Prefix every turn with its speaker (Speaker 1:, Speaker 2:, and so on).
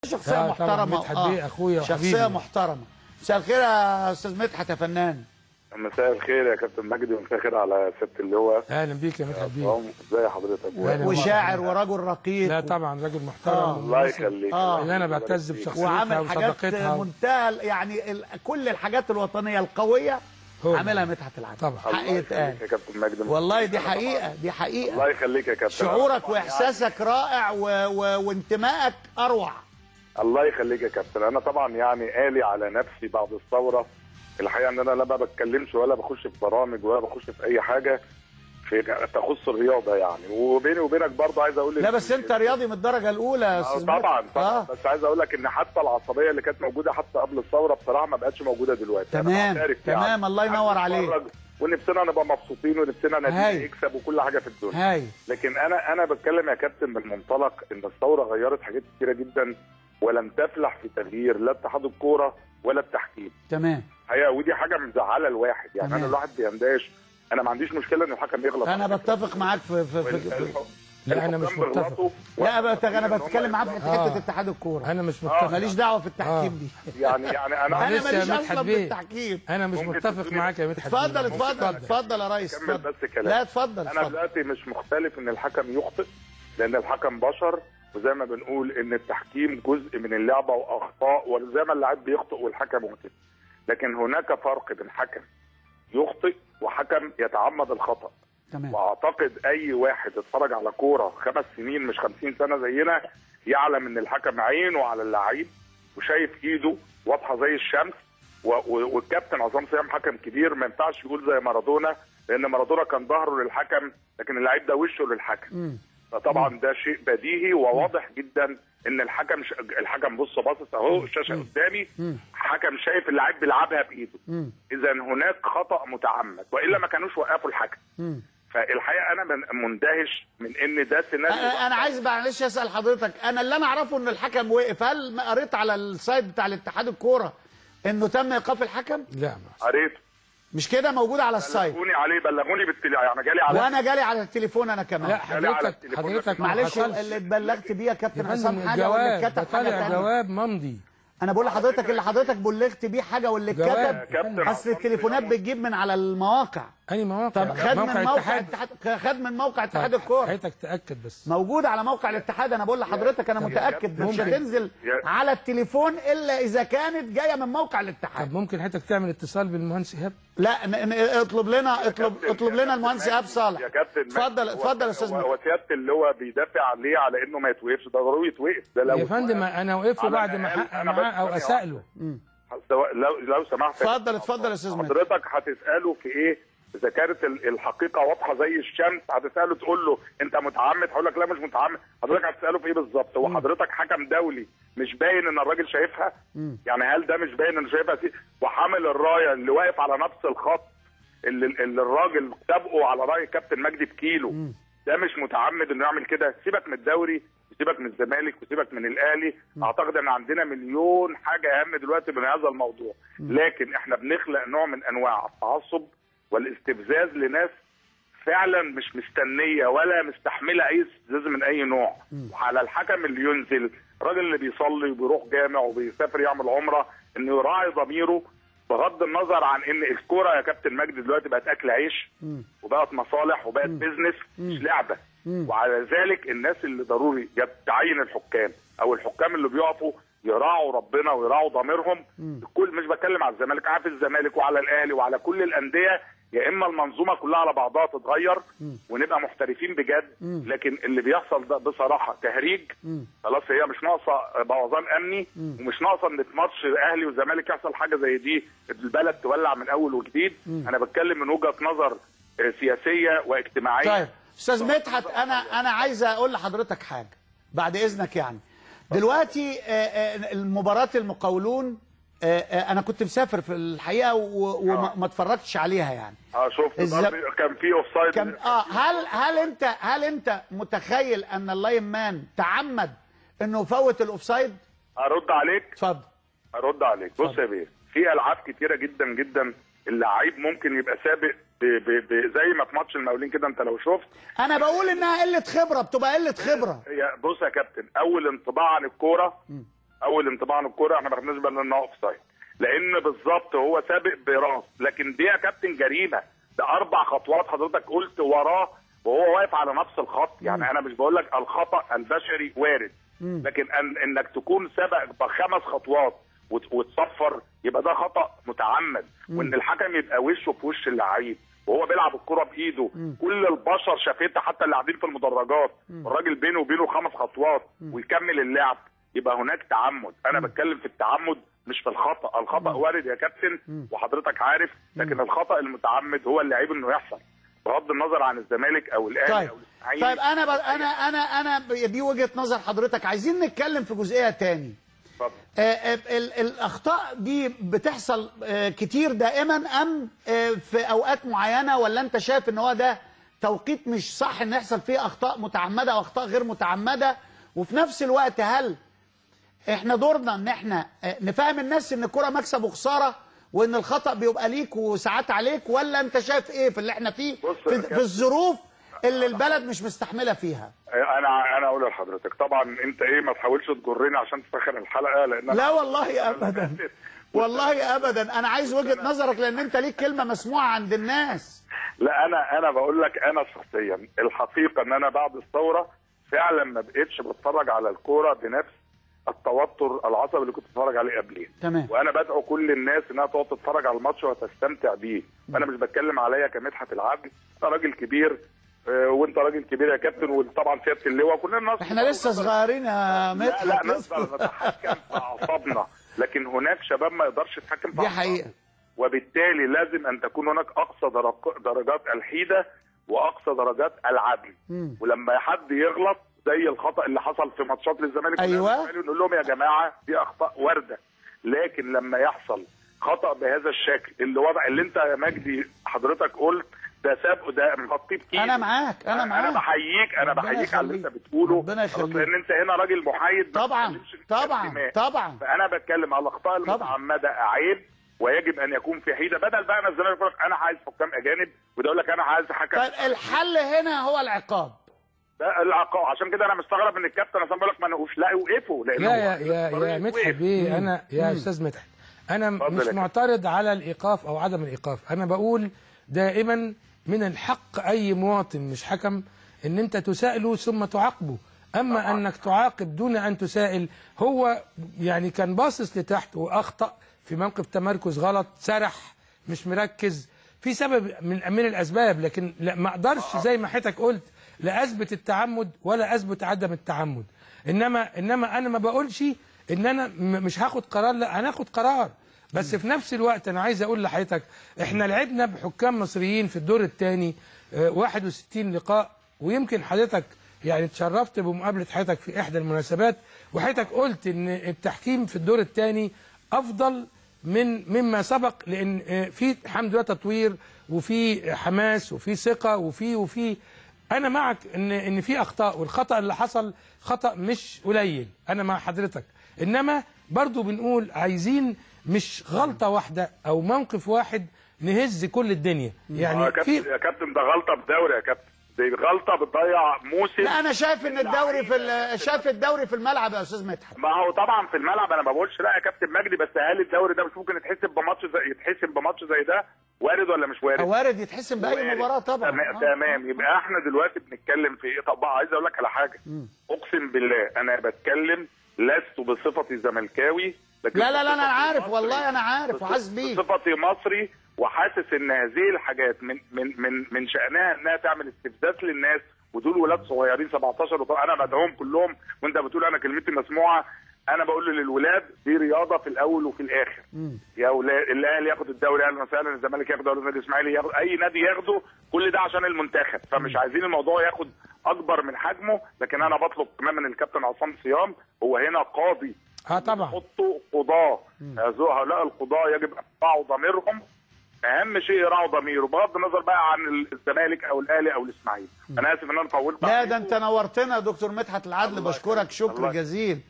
Speaker 1: شخصيه محترمه.
Speaker 2: مدحت بيه اخويا وحبيبي.
Speaker 1: شخصيه محترمه. مساء الخير يا استاذ مدحت يا فنان.
Speaker 3: مساء الخير يا كابتن مجدي ومساء الخير على سياده اللواء.
Speaker 2: اهلا بيك يا مدحت بيه.
Speaker 3: ازي حضرتك؟
Speaker 1: وشاعر ورجل رقيق.
Speaker 2: لا طبعا راجل محترم.
Speaker 3: الله يخليك.
Speaker 2: اللي انا بعتز بشخصيتها
Speaker 1: وعامل حاجات منتهى يعني كل الحاجات الوطنيه القويه عاملها مدحت العدل.
Speaker 2: طبعا
Speaker 1: حقيقه
Speaker 3: يا كابتن مجدي
Speaker 1: والله دي حقيقه دي حقيقه.
Speaker 3: الله يخليك يا كابتن.
Speaker 1: شعورك واحساسك رائع وانتمائك اروع.
Speaker 3: الله يخليك يا كابتن. انا طبعا يعني قالي على نفسي بعد الثوره الحقيقه ان انا لا بتكلمش ولا بخش في برامج ولا بخش في اي حاجه في تخص الرياضه يعني. وبيني وبينك برضه عايز اقول
Speaker 1: لا بس انت رياضي من الدرجه الاولى يا استاذ
Speaker 3: طبعا بس عايز اقول لك ان حتى العصبيه اللي كانت موجوده حتى قبل الثوره بصراحه ما بقتش موجوده دلوقتي.
Speaker 1: تمام تمام. الله ينور عليك.
Speaker 3: ونفسنا نبقى مبسوطين ونفسنا نادينا يكسب وكل حاجه في الدنيا.
Speaker 1: هاي.
Speaker 3: لكن انا بتكلم يا كابتن من منطلق ان الثوره غيرت حاجات كتيره جدا ولم تفلح في تغيير لا اتحاد الكوره ولا التحكيم.
Speaker 1: تمام.
Speaker 3: هي ودي حاجه مزعله الواحد يعني. انا الواحد بيندهش. انا ما عنديش مشكله ان الحكم يغلط.
Speaker 1: انا بتفق معاك في
Speaker 2: لا انا مش متفق.
Speaker 1: لا انا بتكلم معاك في حته اتحاد الكوره.
Speaker 2: انا مش متفق.
Speaker 1: ماليش دعوه في التحكيم دي.
Speaker 3: يعني انا
Speaker 1: ماليش اصلا في التحكيم.
Speaker 2: انا مش متفق معاك يا مدحت.
Speaker 1: اتفضل يا ريس.
Speaker 3: كمل بس كلام.
Speaker 1: لا اتفضل.
Speaker 3: انا دلوقتي مش مختلف ان الحكم يخطئ لان الحكم بشر، وزي ما بنقول ان التحكيم جزء من اللعبه واخطاء وزي ما اللاعب بيخطئ والحكم يخطئ. لكن هناك فرق بين حكم يخطئ وحكم يتعمد الخطأ.
Speaker 1: تمام.
Speaker 3: واعتقد اي واحد اتفرج على كوره 5 سنين مش 50 سنه زينا يعلم ان الحكم عينه على اللعيب وشايف ايده واضحه زي الشمس. والكابتن عصام صيام حكم كبير ما ينفعش يقول زي مارادونا لان مارادونا كان ظهره للحكم لكن اللعيب ده وشه للحكم. فطبعا ده شيء بديهي وواضح جدا ان الحكم بص باصص اهو الشاشه قدامي. حكم شايف اللاعب بيلعبها بايده. اذا هناك خطا متعمد والا ما كانوش وقفوا الحكم. فالحقيقه انا مندهش من ان ده سيناريو.
Speaker 1: انا عايز معلش اسال حضرتك. انا اللي انا اعرفه ان الحكم وقف. هل قريت على السايت بتاع الاتحاد الكوره انه تم ايقاف الحكم؟
Speaker 2: لا
Speaker 3: قريته.
Speaker 1: مش كده موجود على السايت؟
Speaker 3: بلغوني يعني جالي على
Speaker 1: وانا جالي على التليفون انا كمان.
Speaker 2: لا حضرتك
Speaker 1: معلش اللي اتبلغت بيه يا كابتن حسام حاجه
Speaker 2: واللي اتكتب حاجه ثانيه. جواب ممضي.
Speaker 1: انا بقول لحضرتك اللي حضرتك بلغت بيه حاجه واللي اتكتب. اصل التليفونات بتجيب من على المواقع.
Speaker 2: اي مواقع؟
Speaker 1: طب خد من موقع اتحاد الكوره.
Speaker 2: حضرتك تاكد بس.
Speaker 1: موجود على موقع الاتحاد. انا بقول لحضرتك انا متاكد مش هتنزل على التليفون الا اذا كانت جايه من موقع الاتحاد.
Speaker 2: طب ممكن حضرتك تعمل اتصال بالمهندس ايهاب؟
Speaker 1: لا اطلب لنا المهندس ايهاب صالح.
Speaker 3: يا كابتن
Speaker 1: اتفضل يا استاذ.
Speaker 3: هو سياده اللواء بيدافع عليه على انه ما يتوقفش. ده ضروري يتوقف. ده لو
Speaker 2: يا فندم انا وقفت بعد ما حقق معاه او اساله.
Speaker 3: لو سمحت.
Speaker 1: اتفضل يا استاذ.
Speaker 3: حضرتك هتساله في ايه؟ اذا كانت الحقيقه واضحه زي الشمس هتساله تقول له انت متعمد هقول لك لا مش متعمد. حضرتك هتساله في ايه بالظبط؟ هو حضرتك حكم دولي مش باين ان الراجل شايفها؟ يعني هل ده مش باين انه شايفها؟ وحامل الرايه اللي واقف على نفس الخط اللي الراجل سابقه على راي كابتن مجدي بكيلو ده مش متعمد انه يعمل كده؟ سيبك من الدوري وسيبك من الزمالك وسيبك من الاهلي. اعتقد ان عندنا مليون حاجه اهم دلوقتي من هذا الموضوع. لكن احنا بنخلق نوع من انواع التعصب والاستفزاز لناس فعلا مش مستنيه ولا مستحمله اي استفزاز من اي نوع. وعلى الحكم اللي ينزل الراجل اللي بيصلي وبيروح جامع وبيسافر يعمل عمره انه يراعي ضميره بغض النظر عن ان الكوره يا كابتن مجدي دلوقتي بقت اكل عيش وبقت مصالح وبقت بيزنس مش لعبه. وعلى ذلك الناس اللي ضروري تعين الحكام او الحكام اللي بيقفوا يراعوا ربنا ويراعوا ضميرهم. الكل مش بتكلم على الزمالك، عارف الزمالك وعلى الاهلي وعلى كل الانديه. يا اما المنظومه كلها على بعضها تتغير ونبقى محترفين بجد. لكن اللي بيحصل ده بصراحه تهريج. خلاص هي مش ناقصه بوظان امني ومش ناقصه ان في ماتش اهلي وزمالك يحصل حاجه زي دي البلد تولع من اول وجديد. انا بتكلم من وجهه نظر سياسيه واجتماعيه.
Speaker 1: طيب استاذ مدحت انا عايز اقول لحضرتك حاجه بعد اذنك يعني. دلوقتي المباراه المقاولون انا كنت مسافر في الحقيقه وما اتفرجتش عليها يعني.
Speaker 3: شفت كان في اوفسايد.
Speaker 1: هل انت متخيل ان اللاين مان تعمد انه يفوت الاوفسايد؟
Speaker 3: ارد عليك.
Speaker 1: اتفضل.
Speaker 3: ارد عليك. بص يا بيه، في العاب كتيره جدا جدا اللعيب ممكن يبقى سابق زي ما في ماتش المقاولين كده. انت لو شفت
Speaker 1: انا بقول انها قله خبره، بتبقى قله خبره.
Speaker 3: بص يا كابتن، اول انطباع عن الكوره اول انطباع عن الكوره احنا ما خدناش بالنا انها اوف سايد، لان بالظبط هو سابق براس، لكن دي يا كابتن جريمه، ده 4 خطوات حضرتك قلت وراه وهو واقف على نفس الخط. يعني انا مش بقول لك الخطا البشري وارد، لكن انك تكون سابق ب5 خطوات وتصفر يبقى ده خطا متعمد، وان الحكم يبقى وشه في وش اللعيب وهو بيلعب الكرة بايده. كل البشر شافتها، حتى اللي قاعدين في المدرجات، الراجل بينه وبينه 5 خطوات ويكمل اللعب، يبقى هناك تعمد. انا بتكلم في التعمد مش في الخطا. الخطا وارد يا كابتن وحضرتك عارف، لكن الخطا المتعمد هو اللي عيب انه يحصل، بغض النظر عن الزمالك او الاهلي او الاسماعيلي.
Speaker 1: طيب انا دي وجهة نظر حضرتك. عايزين نتكلم في جزئية تاني. الاخطاء دي بتحصل كتير دائما ام في اوقات معينه، ولا انت شايف ان هو ده توقيت مش صح ان يحصل فيه اخطاء متعمده واخطاء غير متعمده؟ وفي نفس الوقت هل احنا دورنا ان احنا نفهم الناس ان الكره مكسب وخساره، وان الخطا بيبقى ليك وساعات عليك، ولا انت شايف ايه في اللي احنا فيه في الظروف اللي البلد مش مستحمله فيها؟
Speaker 3: انا اقول لحضرتك طبعا انت ما تحاولش تجرني عشان تسخن الحلقه، لان
Speaker 1: لا والله ابدا، والله ابدا، انا عايز وجهه نظرك لان انت ليك كلمه مسموعه عند الناس.
Speaker 3: لا انا بقول لك انا شخصيا الحقيقه ان انا بعد الثوره فعلا ما بقتش بتفرج على الكوره بنفس التوتر العصبي اللي كنت بتفرج عليه قبليه.
Speaker 1: تمام.
Speaker 3: وانا بدعو كل الناس انها تقعد تتفرج على الماتش وتستمتع بيه. انا مش بتكلم عليا كمدحت العدل، انا راجل كبير وانت راجل كبير يا كابتن، وطبعا سياده اللواء كلنا الناس
Speaker 1: احنا لسه صغيرين يا مدحت.
Speaker 3: لا نقدر نتحكم في اعصابنا، لكن هناك شباب ما يقدرش يتحكم في
Speaker 1: اعصابنا. دي حقيقه.
Speaker 3: وبالتالي لازم ان تكون هناك اقصى درجات الحيده واقصى درجات العدل. ولما حد يغلط زي الخطا اللي حصل في ماتشات للزمالك،
Speaker 1: ايوه،
Speaker 3: نقول لهم يا جماعه دي اخطاء وارده. لكن لما يحصل خطا بهذا الشكل اللي انت يا مجدي حضرتك قلت ده سابقه، ده مغطيه بكيس.
Speaker 1: انا معاك.
Speaker 3: انا بحييك على اللي انت بتقوله، لان انت هنا راجل محايد.
Speaker 1: طبعا.
Speaker 3: فانا بتكلم على الاخطاء المتعمده عيب، ويجب ان يكون في حيده، بدل بقى انا الزمالك يقول لك انا عايز حكام اجانب وده يقول لك انا عايز حكم.
Speaker 1: طيب الحل هنا هو العقاب.
Speaker 3: ده العقاب. عشان كده انا مستغرب من الكابتن عشان بقول لك ما نقوش لا يوقفوا.
Speaker 2: لا يا مدحت بيه، انا يا استاذ مدحت انا مش معترض على الايقاف او عدم الايقاف. انا بقول دائما من الحق اي مواطن مش حكم ان انت تسائله ثم تعاقبه. اما انك تعاقب دون ان تسائل، هو يعني كان باصص لتحت واخطا في موقف تمركز غلط، سرح مش مركز في سبب من الاسباب، لكن لا ما اقدرش زي ما حضرتك قلت لا اثبت التعمد ولا اثبت عدم التعمد. انما انا ما بقولش ان انا مش هاخد قرار، لا هناخد قرار، بس في نفس الوقت انا عايز اقول لحضرتك احنا لعبنا بحكام مصريين في الدور الثاني 61 لقاء، ويمكن حضرتك يعني اتشرفت بمقابله حضرتك في احدى المناسبات، وحضرتك قلت ان التحكيم في الدور الثاني افضل مما سبق، لان في الحمد لله تطوير وفي حماس وفي ثقه وفي انا معك ان في اخطاء، والخطا اللي حصل خطا مش قليل، انا مع حضرتك. انما برضو بنقول عايزين مش غلطه واحده او موقف واحد نهز كل الدنيا. يعني
Speaker 3: يا كابتن ده غلطه بدوري يا كابتن، دي غلطه بتضيع موسم.
Speaker 1: لا انا شايف ان الدوري في الملعب يا استاذ مدحت.
Speaker 3: ما هو طبعا في الملعب، انا ما بقولش لا يا كابتن مجدي، بس هل الدوري ده مش ممكن يتحسب بماتش زي ده؟ وارد ولا مش وارد؟
Speaker 1: وارد يتحسب باي مباراه طبعا.
Speaker 3: تمام. يبقى احنا دلوقتي بنتكلم في ايه؟ طب عايز اقول لك على حاجه. اقسم بالله انا بتكلم لست بصفتي زملكاوي،
Speaker 1: لا انا عارف، والله انا عارف وحاسس بيك.
Speaker 3: بصفتي مصري، وحاسس ان هذه الحاجات من شأنها انها تعمل استفزاز للناس، ودول ولاد صغيرين 17 وطبعا انا بدعوهم كلهم، وانت بتقول انا كلمتي مسموعه. انا بقول للولاد دي رياضه في الاول وفي الاخر. يا اولاد الاهلي ياخد الدوري اهلا وسهلا، الزمالك ياخد النادي الاسماعيلي ياخد، اي نادي ياخده، كل ده عشان المنتخب، فمش عايزين الموضوع ياخد اكبر من حجمه. لكن انا بطلب كمان من الكابتن عصام صيام، هو هنا قاضي
Speaker 2: طبعا
Speaker 3: يحطوا قضاه، هؤلاء القضاه يجب ان يراعوا ضميرهم، اهم شيء يراعوا ضميره بغض النظر بقى عن الزمالك او الاهلي او الاسماعيلي. انا اسف ان انا طولت.
Speaker 1: لا ده انت نورتنا يا دكتور مدحت العدل، بشكرك شكر جزيل.